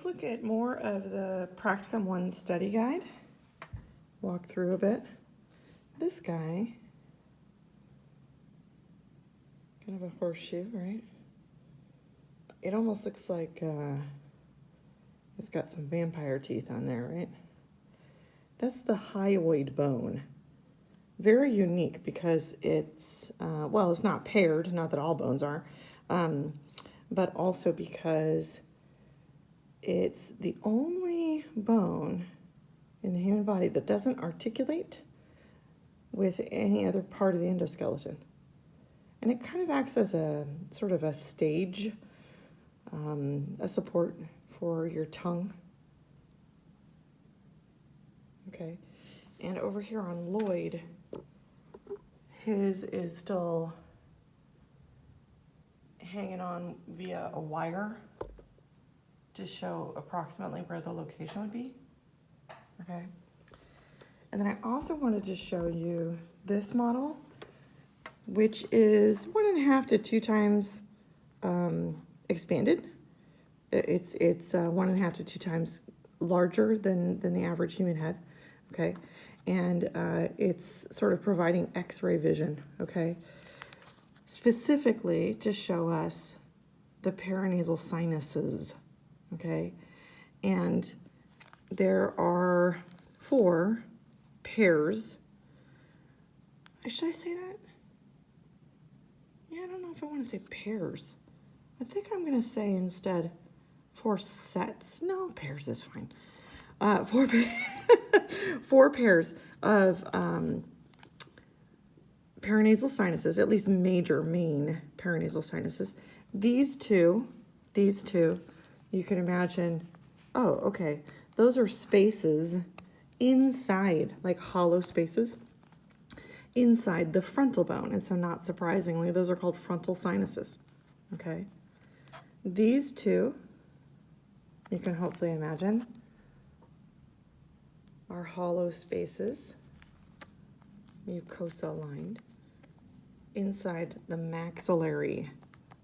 look at more of the Practicum 1 study guide. Walk through a bit. This guy, kind of a horseshoe, right? It almost looks like it's got some vampire teeth on there, right? That's the hyoid bone. Very unique because it's, well, it's not paired, not that all bones are, but also because it's the only bone in the human body that doesn't articulate with any other part of the endoskeleton. And it kind of acts as a sort of a stage, a support for your tongue. Okay, and over here on Lloyd, his is still hanging on via a wire to show approximately where the location would be. Okay, and then I also wanted to show you this model, which is 1.5 to 2 times expanded. It's 1.5 to 2 times larger than the average human head. Okay, and it's sort of providing X-ray vision. Okay, specifically to show us the paranasal sinuses. Okay, and there are 4 pairs. Should I say that? Yeah, I don't know if I want to say pairs. I think I'm going to say instead 4 sets. No, pairs is fine. 4 pairs of paranasal sinuses, at least main paranasal sinuses. These two, you can imagine, oh, okay, those are spaces inside, like hollow spaces, inside the frontal bone. And so not surprisingly, those are called frontal sinuses, okay? These two, you can hopefully imagine, are hollow spaces, mucosa lined, inside the maxillary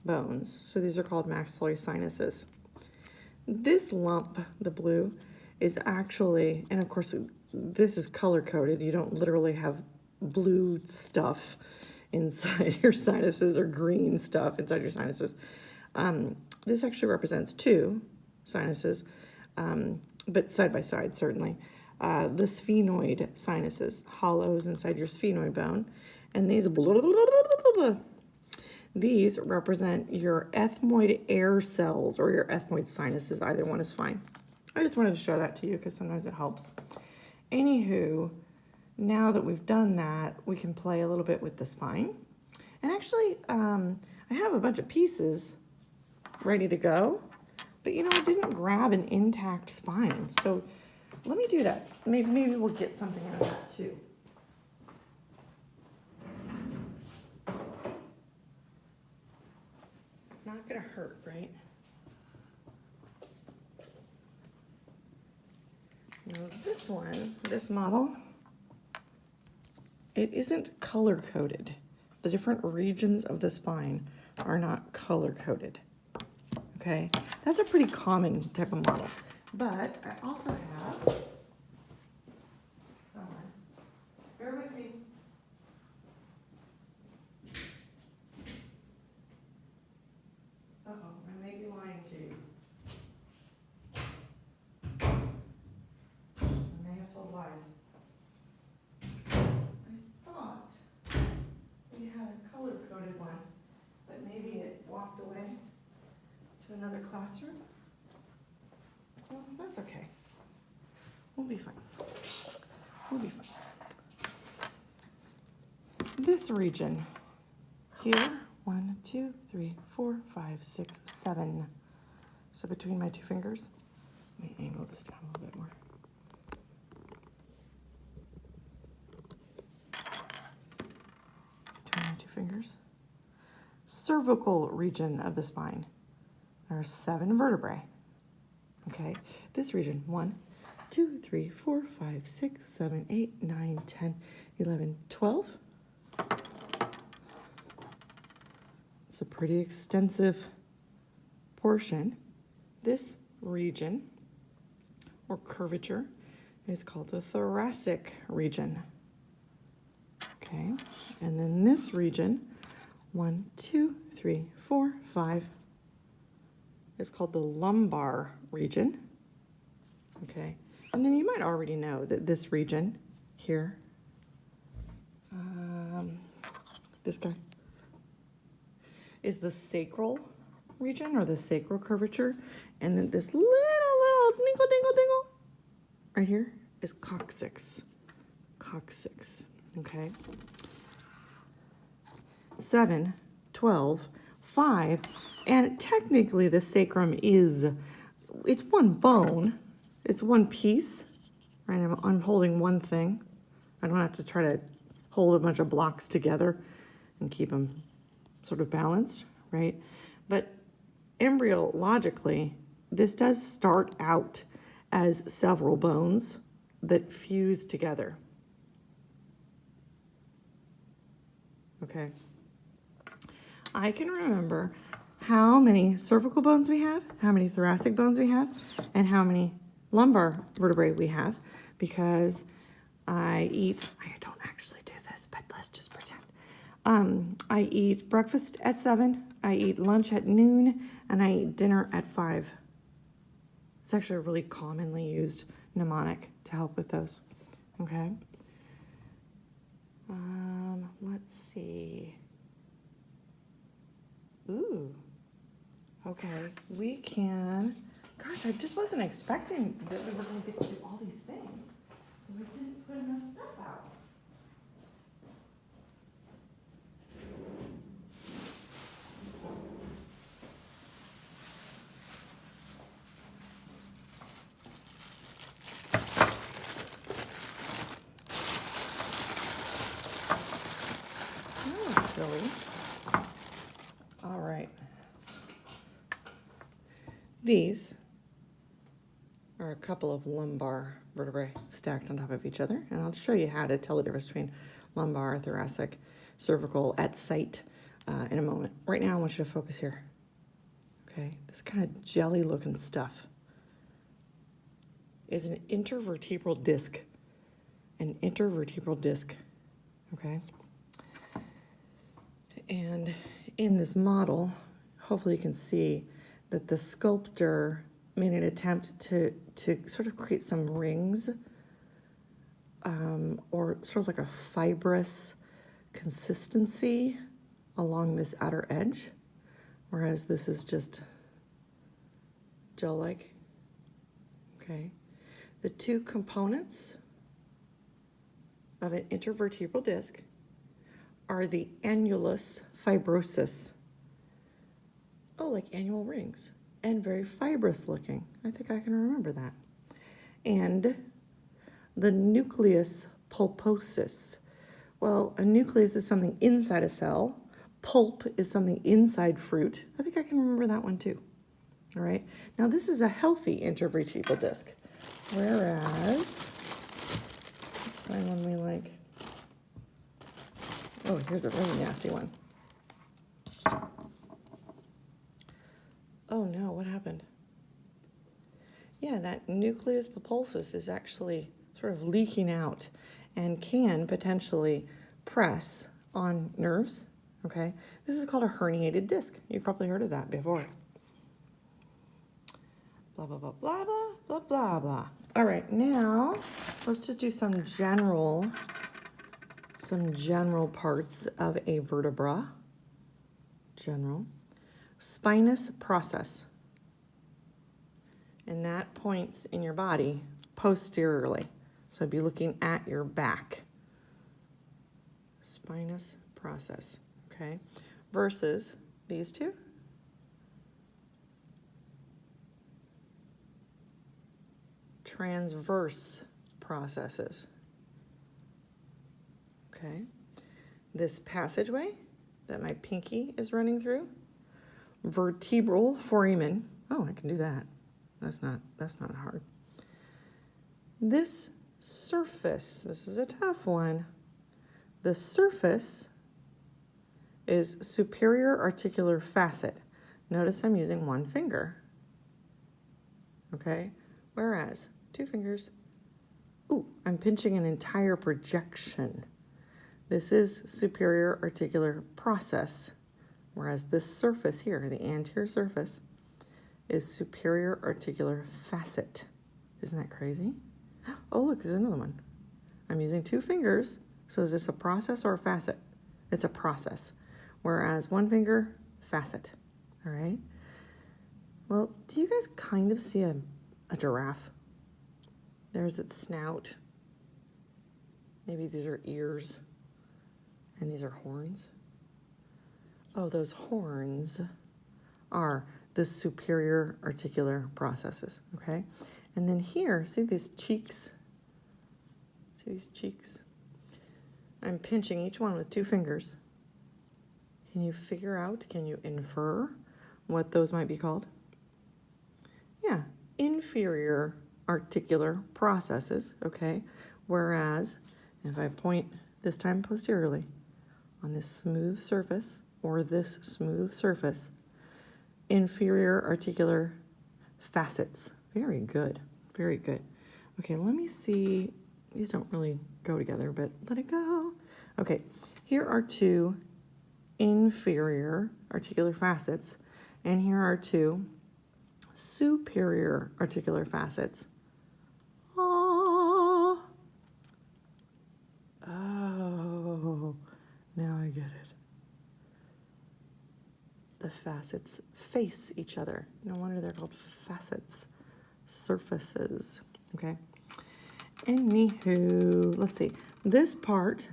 bones. So these are called maxillary sinuses. This lump, the blue, is actually, and of course this is color coded, you don't literally have blue stuff inside your sinuses or green stuff inside your sinuses. This actually represents 2 sinuses, but side by side certainly. The sphenoid sinuses, hollows inside your sphenoid bone, and these represent your ethmoid air cells or your ethmoid sinuses. Either one is fine. I just wanted to show that to you because sometimes it helps. Anywho, now that we've done that, we can play a little bit with the spine. And actually, I have a bunch of pieces ready to go, but you know, I didn't grab an intact spine. So let me do that. Maybe we'll get something out of that too. Not gonna hurt, right? Now this one, this model, it isn't color coded. The different regions of the spine are not color coded. Okay, that's a pretty common type of model. But I also have someone, bear with me. Uh-oh, I may be lying to you. I may have told lies. I thought we had a color-coded one, but maybe it walked away to another classroom. Well, that's okay. We'll be fine. We'll be fine. This region here, 1, 2, 3, 4, 5, 6, 7. So between my 2 fingers, let me angle this down a little bit more. Between my 2 fingers. Cervical region of the spine. There are 7 vertebrae. Okay, this region, 1, 2, 3, 4, 5, 6, 7, 8, 9, 10, 11, 12. It's a pretty extensive portion. This region or curvature is called the thoracic region. Okay, and then this region, 1, 2, 3, 4, 5, is called the lumbar region. Okay, and then you might already know that this region here, this guy, is the sacral region or the sacral curvature, and then this little dingle dingle dingle right here is coccyx. Coccyx. Okay. 7, 12, 5, and technically the sacrum it's one bone, it's one piece, right? I'm holding one thing. I don't have to try to hold a bunch of blocks together and keep them sort of balanced, right? But embryologically, this does start out as several bones that fuse together. Okay. I can remember how many cervical bones we have, how many thoracic bones we have, and how many lumbar vertebrae we have, because I don't actually do this, but let's just pretend. I eat breakfast at 7, I eat lunch at noon, and I eat dinner at 5. It's actually a really commonly used mnemonic to help with those. Okay. Let's see. Ooh. Okay, we can. Gosh, I just wasn't expecting that we were going to get to do all these things, so I didn't put enough stuff out. That was silly. All right. These are a couple of lumbar vertebrae stacked on top of each other, and I'll show you how to tell the difference between lumbar, thoracic, cervical at sight in a moment. Right now, I want you to focus here. Okay, this kind of jelly-looking stuff is an intervertebral disc. An intervertebral disc. Okay, and in this model, hopefully you can see that the sculptor made an attempt to sort of create some rings or sort of like a fibrous consistency along this outer edge, whereas this is just gel-like. Okay, the two components of an intervertebral disc are the annulus fibrosus. Oh, like annual rings, and very fibrous looking. I think I can remember that. And the nucleus pulposus. Well, a nucleus is something inside a cell. Pulp is something inside fruit. I think I can remember that one too. All right. Now this is a healthy intervertebral disc, whereas let's find one we like. Oh, here's a really nasty one. Oh no, what happened? Yeah, that nucleus pulposus is actually sort of leaking out and can potentially press on nerves, okay? This is called a herniated disc. You've probably heard of that before. Blah, blah, blah, blah, blah, blah, blah, blah. All right, now let's just do some general parts of a vertebra. General. Spinous process, and that points in your body posteriorly, so I'd be looking at your back. Spinous process, okay, versus these two. Transverse processes. Okay, this passageway that my pinky is running through, vertebral foramen. Oh, I can do that. That's not hard. This surface, this is a tough one. The surface is superior articular facet. Notice I'm using one finger. okay? Whereas, two fingers, ooh, I'm pinching an entire projection. This is superior articular process, whereas this surface here, the anterior surface, is superior articular facet. Isn't that crazy? Oh, look, there's another one. I'm using two fingers, so is this a process or a facet? It's a process, whereas one finger, facet, all right? Well, do you guys kind of see a giraffe? There's its snout. Maybe these are ears, and these are horns. Oh, those horns are the superior articular processes, okay? And then here, see these cheeks? See these cheeks? I'm pinching each one with two fingers. Can you figure out, can you infer what those might be called? Yeah, inferior articular processes, okay? Whereas, if I point this time posteriorly on this smooth surface, or this smooth surface, inferior articular facets. Very good, very good. Okay, let me see. These don't really go together, but let it go. Okay, here are two inferior articular facets, and here are two superior articular facets. Oh, now I get it. The facets face each other. No wonder they're called facets, surfaces, okay? Anywho, let's see. This part,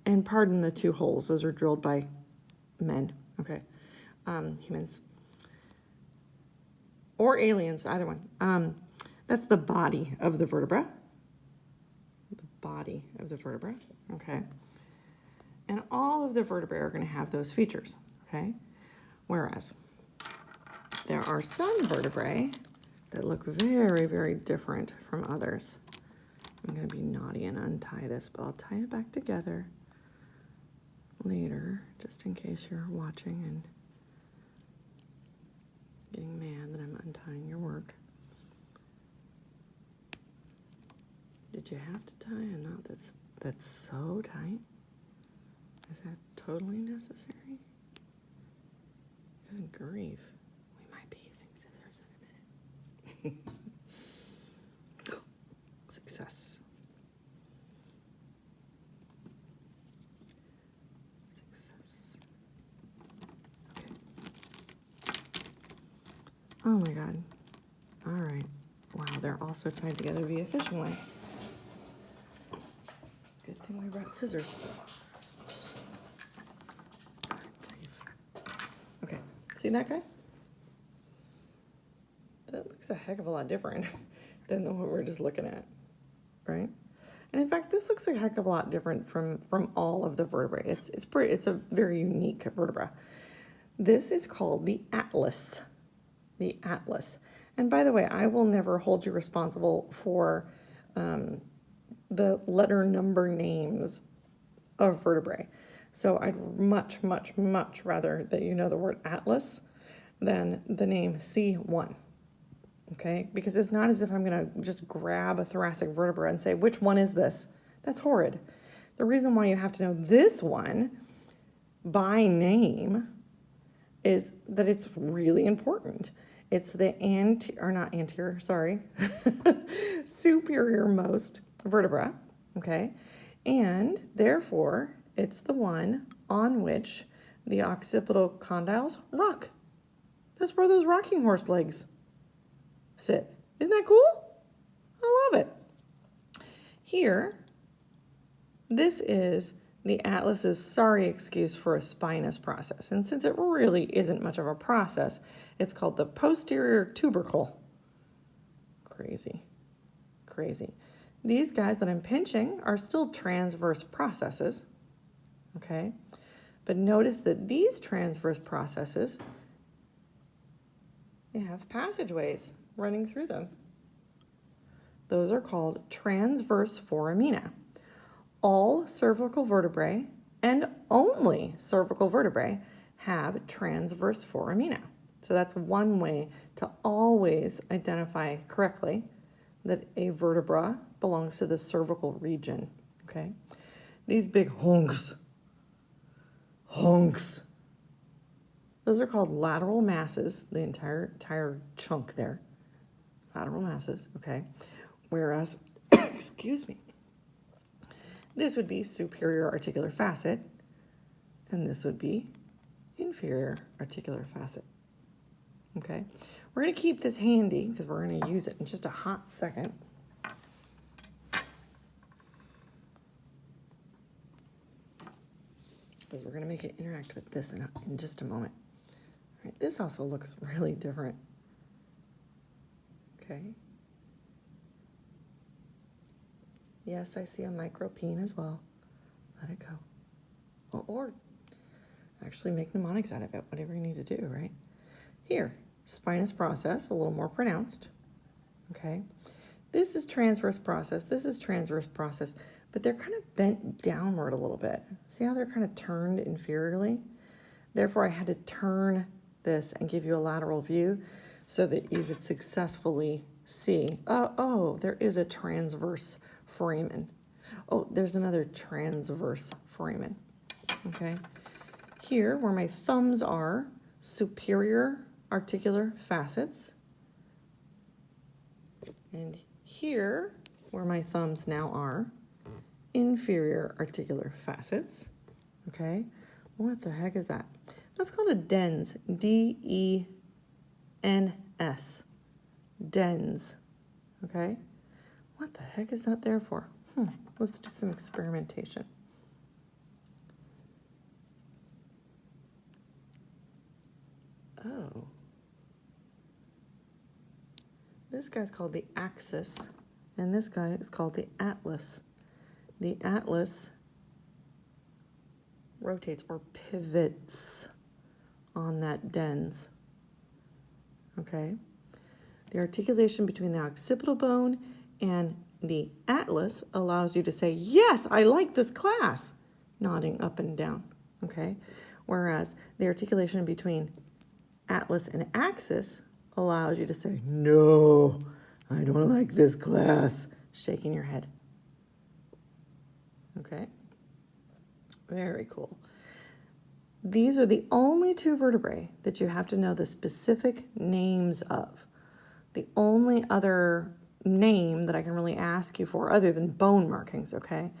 and pardon the two holes, those are drilled by men, okay? Humans. Or aliens, either one. That's the body of the vertebra. The body of the vertebra, okay? And all of the vertebrae are going to have those features, okay? Whereas there are some vertebrae that look very, very different from others. I'm going to be naughty and untie this, but I'll tie it back together later, just in case you're watching and getting mad that I'm untying your work. Did you have to tie a knot that's so tight? Is that totally necessary? Good grief. We might be using scissors in a minute. Success. Success. Okay. Oh my God. All right. Wow, they're also tied together via fishing line. Good thing we brought scissors. Okay, see that guy? That looks a heck of a lot different than what we're just looking at, right? And in fact, this looks a heck of a lot different from all of the vertebrae. It's a very unique vertebra. This is called the atlas. The atlas. And by the way, I will never hold you responsible for the letter number names of vertebrae. So I'd much, much, much rather that you know the word atlas than the name C1, okay? Because it's not as if I'm going to just grab a thoracic vertebra and say, which one is this? That's horrid. The reason why you have to know this one by name is that it's really important. It's the superior-most vertebra, okay? And therefore, it's the one on which the occipital condyles rock. That's where those rocking horse legs sit. Isn't that cool? I love it. Here, this is the atlas's sorry excuse for a spinous process. And since it really isn't much of a process, it's called the posterior tubercle. Crazy, crazy. These guys that I'm pinching are still transverse processes, okay? But notice that these transverse processes, they have passageways running through them. Those are called transverse foramina. All cervical vertebrae, and only cervical vertebrae, have transverse foramina, So that's one way to always identify correctly that a vertebra belongs to the cervical region, okay? These big honks, those are called lateral masses, the entire chunk there, lateral masses, okay? Whereas, excuse me, this would be superior articular facet, and this would be inferior articular facet, okay? We're going to keep this handy because we're going to use it in just a hot second. Because we're going to make it interact with this in just a moment. All right, this also looks really different. Okay. Yes, I see a micropene as well. Let it go. Or actually make mnemonics out of it, whatever you need to do, right? Here, spinous process, a little more pronounced. Okay. This is transverse process. This is transverse process, but they're kind of bent downward a little bit. See how they're kind of turned inferiorly? Therefore, I had to turn this and give you a lateral view so that you could successfully see, oh, there is a transverse foramen. Oh, there's another transverse foramen, okay? Here, where my thumbs are, superior articular facets. And here, where my thumbs now are, inferior articular facets, okay? What the heck is that? That's called a dens, D-E-N-S, dens, okay? What the heck is that there for? Let's do some experimentation. Oh. This guy's called the axis, and this guy is called the atlas. The atlas rotates or pivots on that dens, okay? The articulation between the occipital bone and the atlas allows you to say, yes, I like this class, nodding up and down, okay? Whereas the articulation between atlas and axis allows you to say, no, I don't like this class, shaking your head. Okay, very cool. These are the only two vertebrae that you have to know the specific names of. The only other name that I can really ask you for, other than bone markings, okay,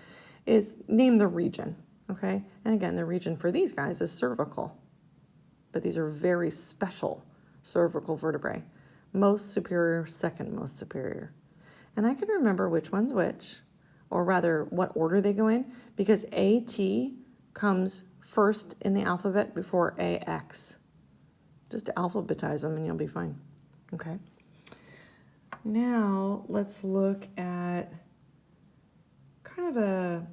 is name the region, okay? And again, the region for these guys is cervical, but these are very special cervical vertebrae. Most superior, second most superior. And I can remember which one's which, or rather what order they go in, because AT comes first in the alphabet before AX. Just alphabetize them and you'll be fine, okay? Now let's look at kind of a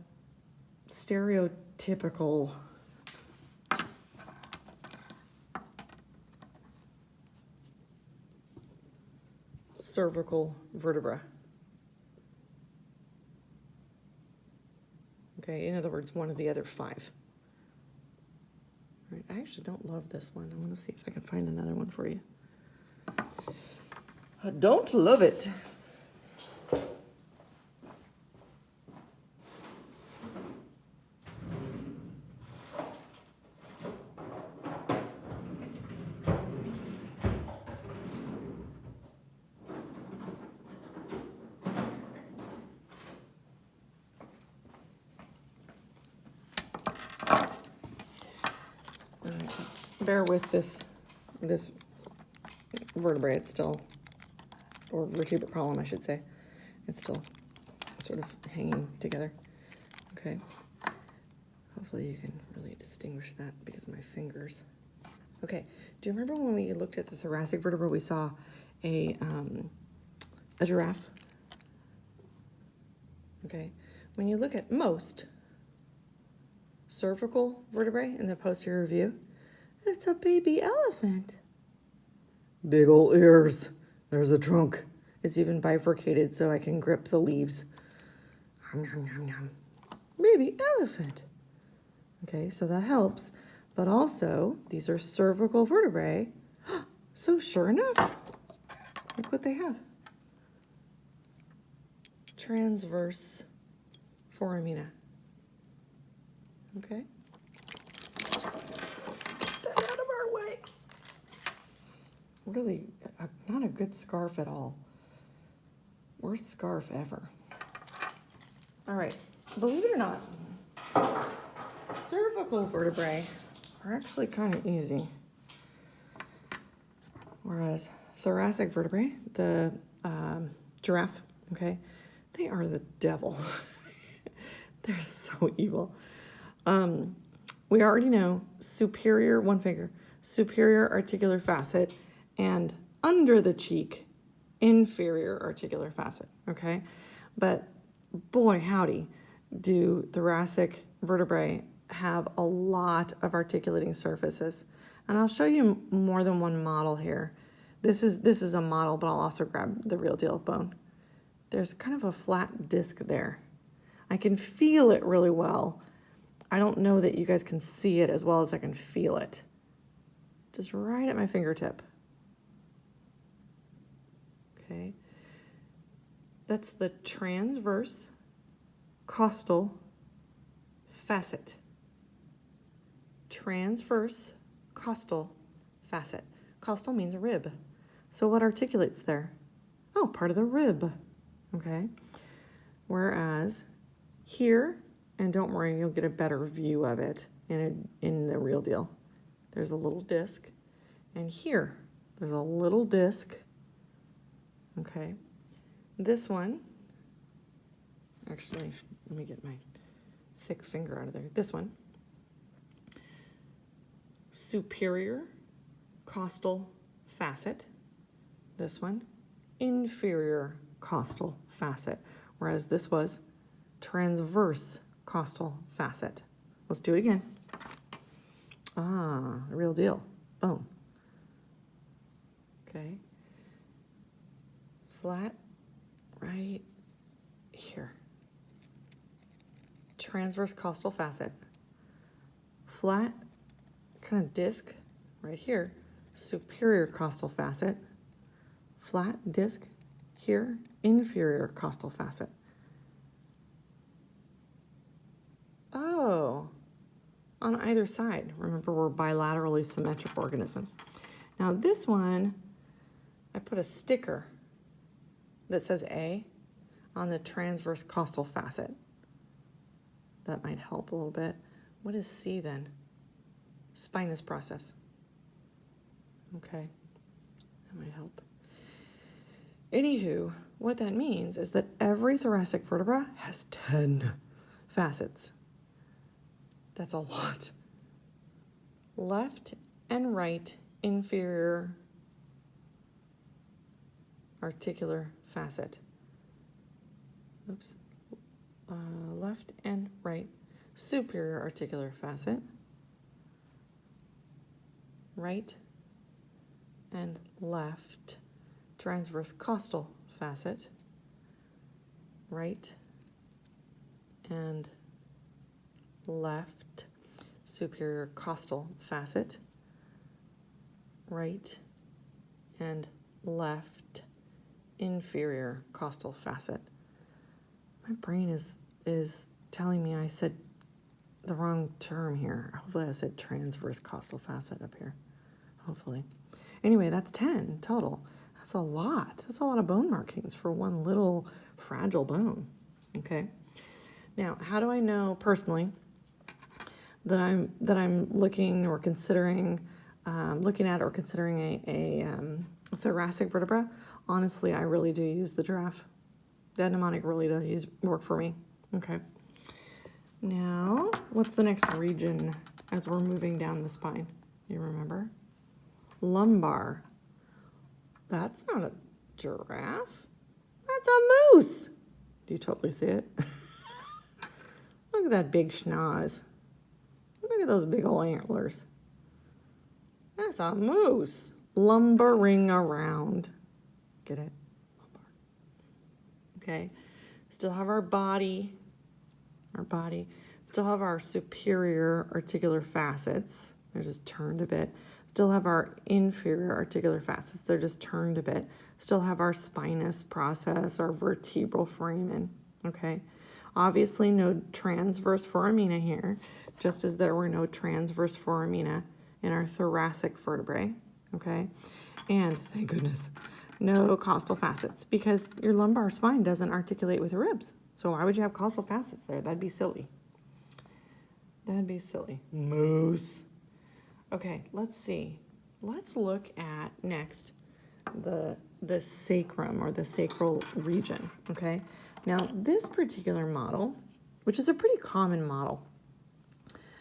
stereotypical cervical vertebra. Okay, in other words, one of the other five. All right, I actually don't love this one. I want to see if I can find another one for you. I don't love it. Bear with this vertebrae. It's still, or vertebral column, I should say. It's still sort of hanging together. Okay. Hopefully you can really distinguish that because of my fingers. Okay. Do you remember when we looked at the thoracic vertebra, we saw a giraffe? Okay. When you look at most cervical vertebrae in the posterior view, it's a baby elephant. Big old ears. There's a trunk. It's even bifurcated so I can grip the leaves. Baby elephant. Okay, so that helps. But also, these are cervical vertebrae. So sure enough, look what they have. Transverse foramina. Okay. Get that out of our way. Really, not a good scarf at all. Worst scarf ever. All right, believe it or not, cervical vertebrae are actually kind of easy. Whereas thoracic vertebrae, the giraffe, okay, they are the devil. They're so evil. We already know superior, one finger, superior articular facet, and under the cheek, inferior articular facet, okay? But boy, howdy, do thoracic vertebrae have a lot of articulating surfaces. And I'll show you more than one model here. This is a model, but I'll also grab the real deal bone. There's kind of a flat disc there. I can feel it really well. I don't know that you guys can see it as well as I can feel it. Just right at my fingertip. Okay. That's the transverse costal facet. Transverse costal facet. Costal means a rib. So what articulates there? Oh, part of the rib. Okay. Whereas here, and don't worry, you'll get a better view of it in the real deal. There's a little disc, and here there's a little disc. Okay. This one, actually, let me get my thick finger out of there. This one, superior costal facet. This one, inferior costal facet. Whereas this was transverse costal facet. Let's do it again. Ah, real deal. Boom. Okay. Flat right here. Transverse costal facet. Flat kind of disc right here. Superior costal facet. Flat disc here. Inferior costal facet. Oh, on either side. Remember, we're bilaterally symmetric organisms. Now this one, I put a sticker that says A on the transverse costal facet. That might help a little bit. What is C then? Spinous process. Okay, that might help. Anywho, what that means is that every thoracic vertebra has 10 facets. That's a lot. Left and right inferior articular facet. Oops. Left and right superior articular facet. Right and left transverse costal facet. Right and left superior costal facet. Right and left inferior costal facet. My brain is telling me I said the wrong term here. Hopefully I said transverse costal facet up here. Hopefully. Anyway, that's 10 total. That's a lot. That's a lot of bone markings for one little fragile bone. Okay. Now, how do I know personally that I'm looking or considering looking at or considering a thoracic vertebra? Honestly, I really do use the giraffe. The mnemonic really does work for me. Okay. Now, what's the next region as we're moving down the spine? You remember? Lumbar. That's not a giraffe. That's a moose. Do you totally see it? Look at that big schnoz. Look at those big old antlers. That's a moose. Lumbering around. Get it? Lumbar. Okay. Still have our body. Still have our superior articular facets. They're just turned a bit. Still have our inferior articular facets. They're just turned a bit. Still have our spinous process, our vertebral foramen, okay? Obviously no transverse foramina here, just as there were no transverse foramina in our thoracic vertebrae, okay? And, thank goodness, no costal facets, because your lumbar spine doesn't articulate with the ribs. So why would you have costal facets there? That'd be silly. That'd be silly. Moose. Okay, let's see. Let's look at next the sacrum, or the sacral region, okay? Now, this particular model, which is a pretty common model,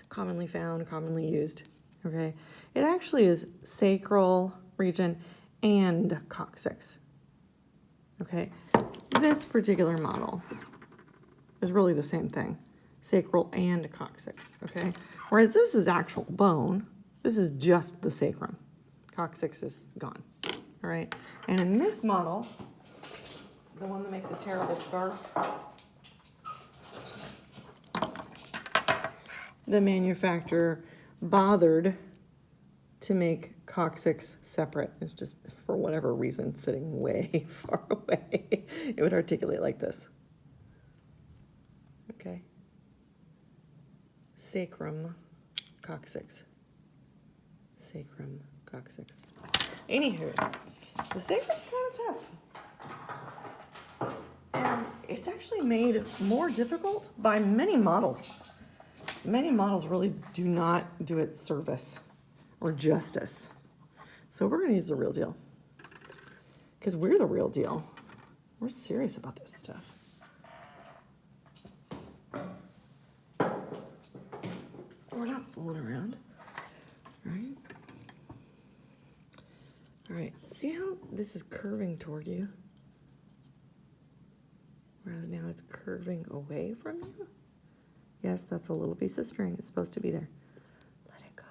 commonly found, commonly used, okay? It actually is sacral region and coccyx, okay? This particular model is really the same thing, sacral and coccyx, okay? Whereas this is actual bone, this is just the sacrum. Coccyx is gone, all right? And in this model, the one that makes a terrible scarf, the manufacturer bothered to make coccyx separate. It's just, for whatever reason, sitting way far away. It would articulate like this. Okay. Sacrum, coccyx. Sacrum, coccyx. Anywho, the sacrum's kind of tough. And it's actually made more difficult by many models. Many models really do not do it service or justice. So we're going to use the real deal. Because we're the real deal. We're serious about this stuff. We're not fooling around. Right? All right. See how this is curving toward you? Whereas now it's curving away from you? Yes, that's a little piece of string. It's supposed to be there. Let it go.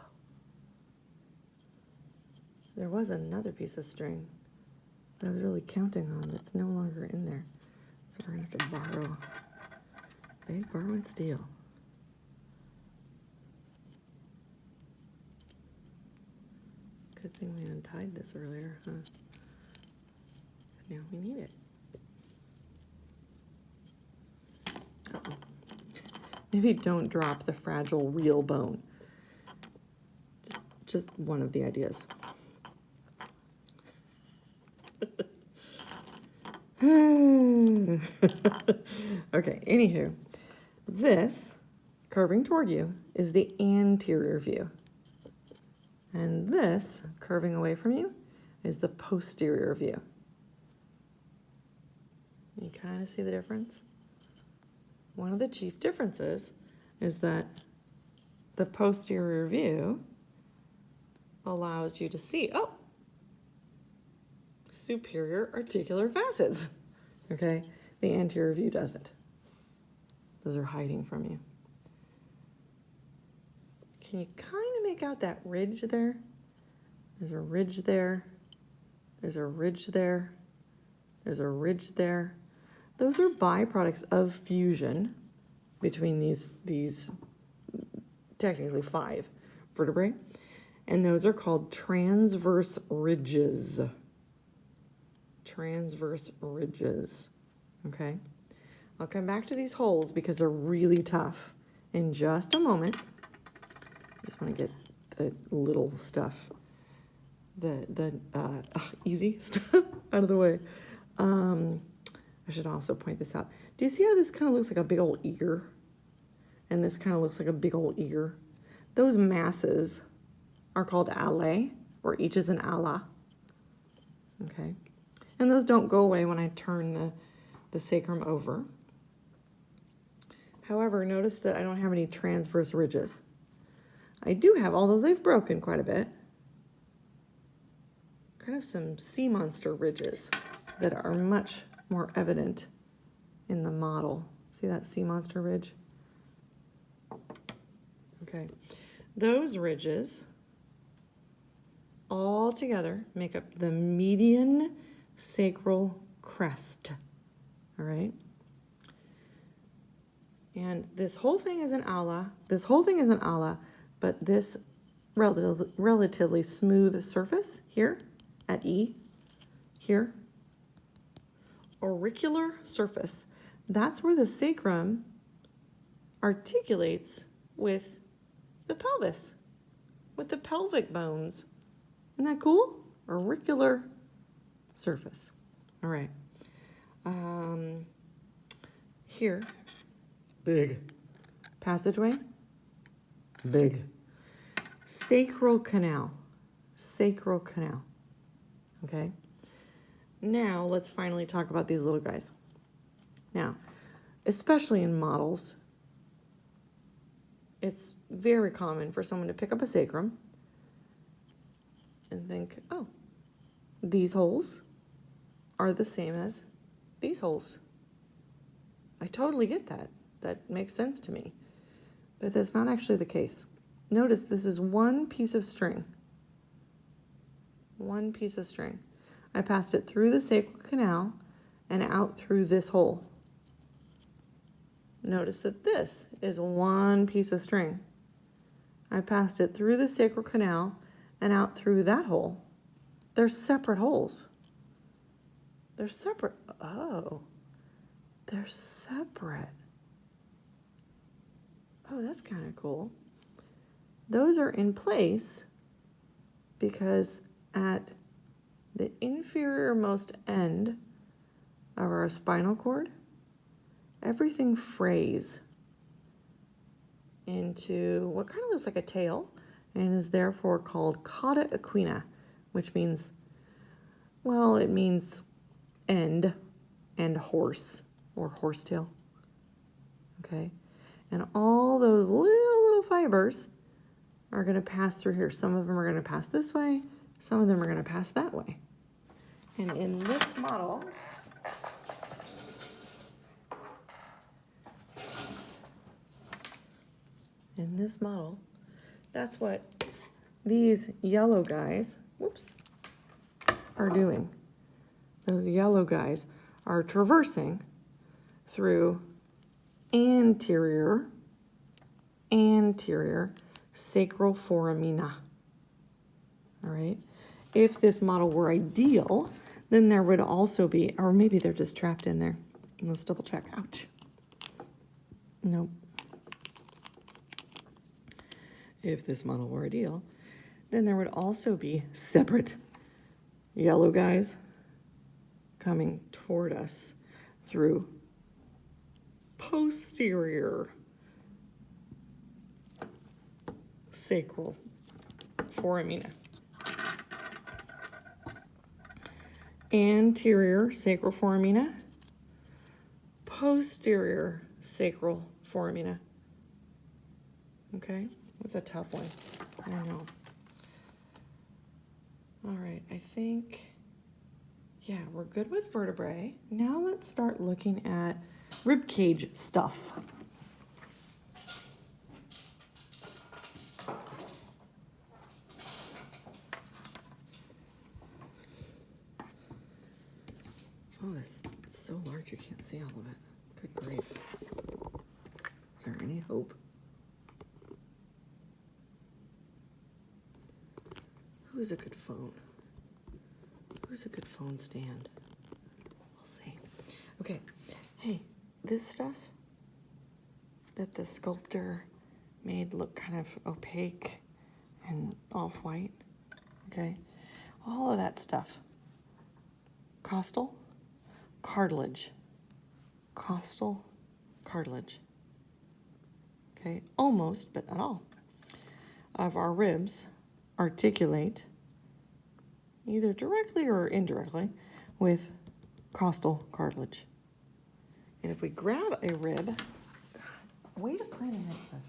There was another piece of string that I was really counting on that's no longer in there. So we're going to have to borrow. Big borrow and steal. Good thing we untied this earlier, huh? Now we need it. Uh-oh. Maybe don't drop the fragile real bone. Just one of the ideas. Okay, anywho, this curving toward you is the anterior view. And this curving away from you is the posterior view. You kind of see the difference? One of the chief differences is that the posterior view allows you to see, oh, superior articular facets, okay? The anterior view doesn't. Those are hiding from you. Can you kind of make out that ridge there? There's a ridge there. There's a ridge there. There's a ridge there. Those are byproducts of fusion between these technically 5 vertebrae, and those are called transverse ridges. Transverse ridges, okay? I'll come back to these holes because they're really tough in just a moment. Just want to get the little stuff, the easy stuff out of the way. I should also point this out. Do you see how this kind of looks like a big old ear? And this kind of looks like a big old ear? Those masses are called alae, or each is an ala. Okay? And those don't go away when I turn the sacrum over. However, notice that I don't have any transverse ridges. I do have, although they've broken quite a bit, kind of some sea monster ridges that are much more evident in the model. See that sea monster ridge? Okay. Those ridges all together make up the median sacral crest. All right? And this whole thing is an ala. This whole thing is an ala, but this relatively smooth surface here at E, here. Auricular surface. That's where the sacrum articulates with the pelvis, with the pelvic bones. Isn't that cool? Auricular surface. All right. Here, big. Passageway, big. Sacral canal, sacral canal. Okay. Now let's finally talk about these little guys. Now, especially in models, it's very common for someone to pick up a sacrum and think, oh, these holes are the same as these holes. I totally get that. That makes sense to me. But that's not actually the case. Notice this is one piece of string. One piece of string. I passed it through the sacral canal and out through this hole. Notice that this is one piece of string. I passed it through the sacral canal and out through that hole. They're separate holes. They're separate. Oh, they're separate. Oh, that's kind of cool. Those are in place because at the inferior-most end of our spinal cord, everything frays into what kind of looks like a tail and is therefore called cauda equina, which means, well, it means end and horse or horsetail. Okay? And all those little fibers are going to pass through here. Some of them are going to pass this way. Some of them are going to pass that way. And in this model, that's what these yellow guys, whoops, are doing. Those yellow guys are traversing through anterior sacral foramina. All right. If this model were ideal, then there would also be, or maybe they're just trapped in there. Let's double check. Ouch. Nope. If this model were ideal, then there would also be separate yellow guys coming toward us through posterior sacral foramina. Anterior sacral foramina, posterior sacral foramina. Okay, that's a tough one. I know. All right, I think, yeah, we're good with vertebrae. Now let's start looking at ribcage stuff. Oh, that's so large you can't see all of it. Good grief. Is there any hope? Who's a good phone? Who's a good phone stand? We'll see. Okay. Hey, this stuff that the sculptor made look kind of opaque and off-white, okay? All of that stuff. Costal cartilage. Costal cartilage. Okay, almost, but not all, of our ribs articulate either directly or indirectly with costal cartilage. And if we grab a rib, God, way to plan and make this.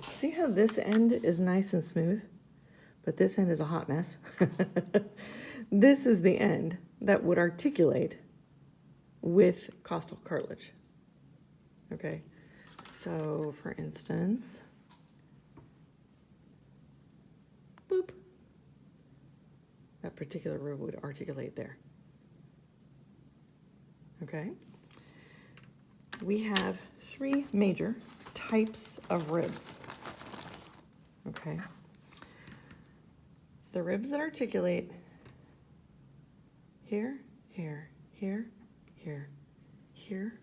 See how this end is nice and smooth, but this end is a hot mess? This is the end that would articulate with costal cartilage. Okay, so for instance, boop, particular rib would articulate there. Okay? We have 3 major types of ribs. Okay? The ribs that articulate here, here, here, here, here,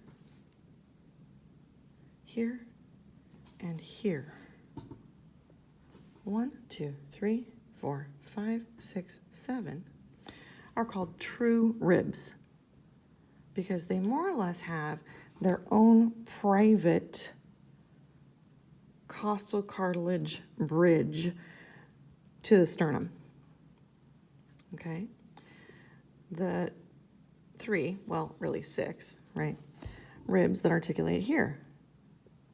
here, and here. 1, 2, 3, 4, 5, 6, 7 are called true ribs because they more or less have their own private costal cartilage bridge to the sternum. Okay? The 3, well, really 6, right? Ribs that articulate here.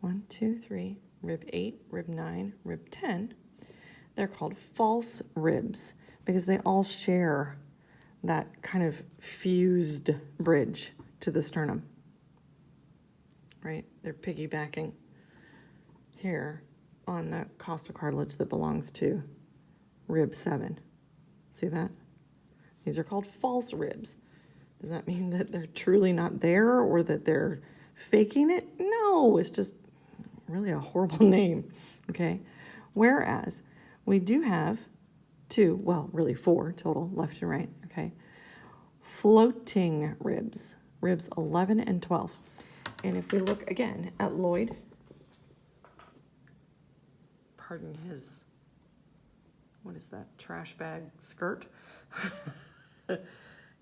1, 2, 3, rib 8, rib 9, rib 10. They're called false ribs because they all share that kind of fused bridge to the sternum, right? They're piggybacking here on the costal cartilage that belongs to rib 7. See that? These are called false ribs. Does that mean that they're truly not there or that they're faking it? No, it's just really a horrible name, okay? Whereas we do have 2, well, really 4 total, left and right, okay? Floating ribs, ribs 11 and 12. And if we look again at Lloyd, pardon his, what is that, trash bag skirt?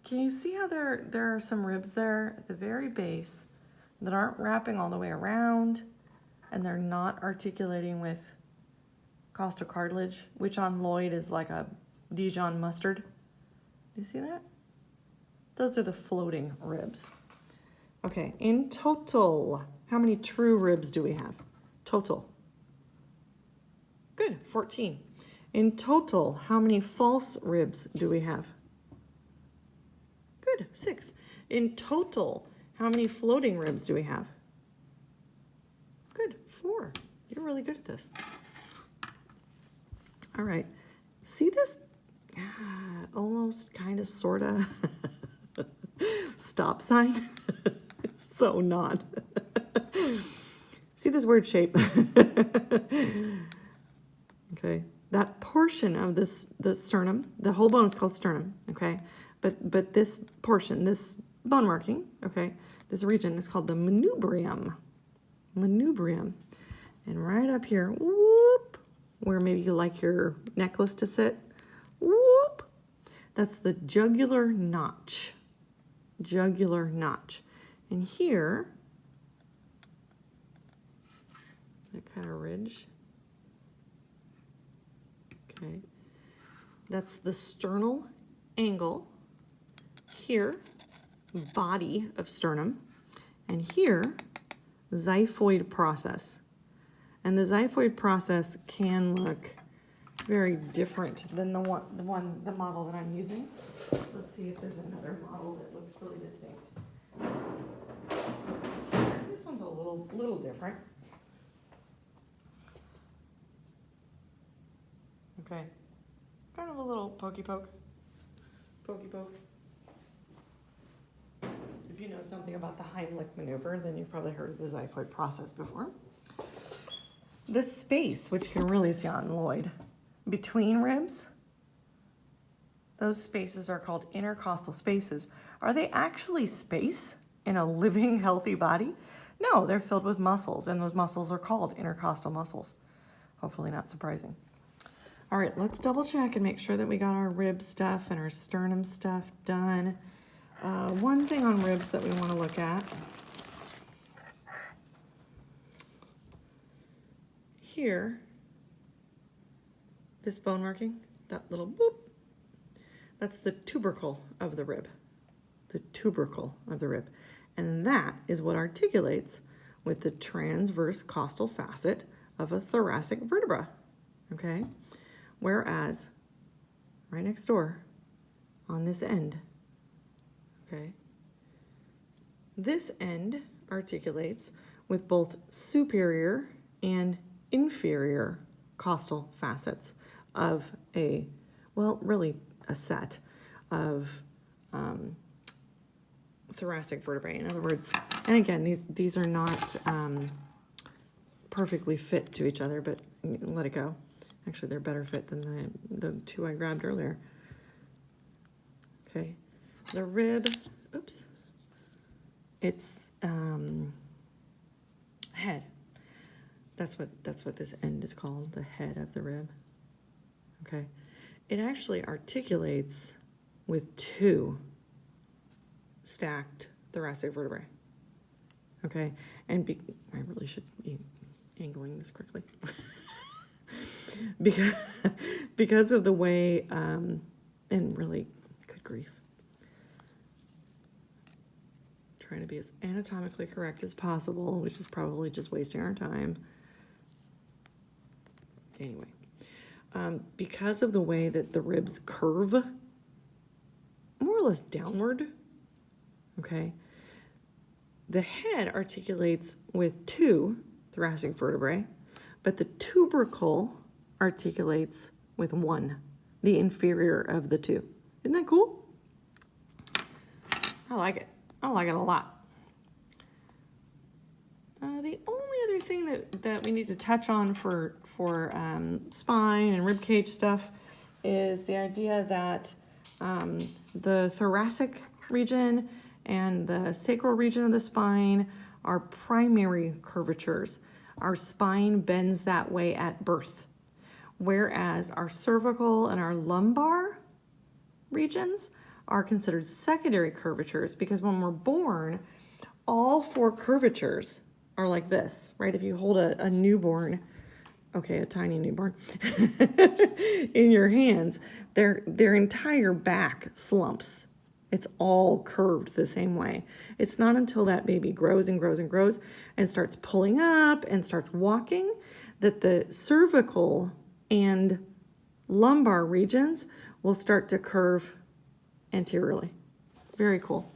Can you see how there are some ribs there at the very base that aren't wrapping all the way around and they're not articulating with costal cartilage, which on Lloyd is like a Dijon mustard. Do you see that? Those are the floating ribs. Okay, in total, how many true ribs do we have? Total. Good, 14. In total, how many false ribs do we have? Good, 6. In total, how many floating ribs do we have? Good, 4. You're really good at this. All right, see this almost kind of sort of stop sign? So not. See this weird shape? Okay, that portion of the sternum, the whole bone is called sternum, okay? But this portion, this bone marking, okay, this region is called the manubrium. Manubrium. And right up here, whoop, where maybe you like your necklace to sit, whoop, that's the jugular notch. Jugular notch. And here, that kind of ridge, okay, that's the sternal angle. Here, body of sternum, and here, xiphoid process. And the xiphoid process can look very different than the model that I'm using. Let's see if there's another model that looks really distinct. This one's a little different. Okay, kind of a little pokey poke. If you know something about the Heimlich maneuver, then you've probably heard of the xiphoid process before. The space, which you can really see on Lloyd, between ribs, those spaces are called intercostal spaces. Are they actually space in a living, healthy body? No, they're filled with muscles, and those muscles are called intercostal muscles. Hopefully not surprising. All right, let's double check and make sure that we got our rib stuff and our sternum stuff done. One thing on ribs that we want to look at. Here, this bone marking, that little boop, that's the tubercle of the rib. The tubercle of the rib. And that is what articulates with the transverse costal facet of a thoracic vertebra, okay? Whereas, right next door, on this end, okay, this end articulates with both superior and inferior costal facets of a, well, really a set of thoracic vertebrae. In other words, and again, these are not perfectly fit to each other, but let it go. Actually, they're better fit than the two I grabbed earlier. Okay, the rib, oops, it's head. That's what this end is called, the head of the rib. Okay, it actually articulates with two stacked thoracic vertebrae. Okay, and I really should be angling this correctly. because of the way, and really, good grief, trying to be as anatomically correct as possible, which is probably just wasting our time. Anyway, because of the way that the ribs curve more or less downward, okay, the head articulates with two thoracic vertebrae, but the tubercle articulates with one, the inferior of the two. Isn't that cool? I like it. I like it a lot. The only other thing that we need to touch on for spine and ribcage stuff is the idea that the thoracic region and the sacral region of the spine are primary curvatures. Our spine bends that way at birth, whereas our cervical and our lumbar regions are considered secondary curvatures, because when we're born, all four curvatures are like this, right? If you hold a newborn, okay, a tiny newborn, in your hands, their entire back slumps. It's all curved the same way. It's not until that baby grows and grows and grows and starts pulling up and starts walking that the cervical and lumbar regions will start to curve anteriorly. Very cool.